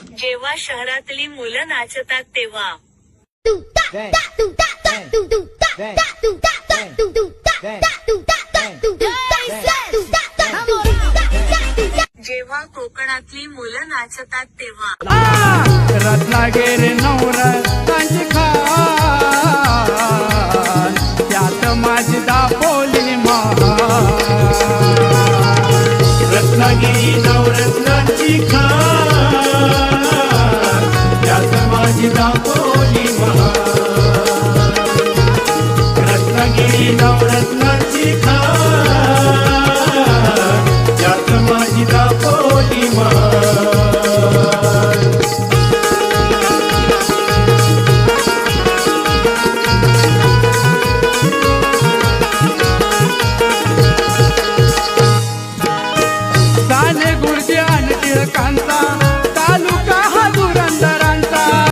जेव्हा शहरातली मुलं नाचतात तेव्हा जेव्हा कोकणातली मुलं नाचतात तेव्हा रत्नागिरी नवरत्नाची खान त्यात माझी दापोली महान. रत्नागिरी नवरत्नाची खान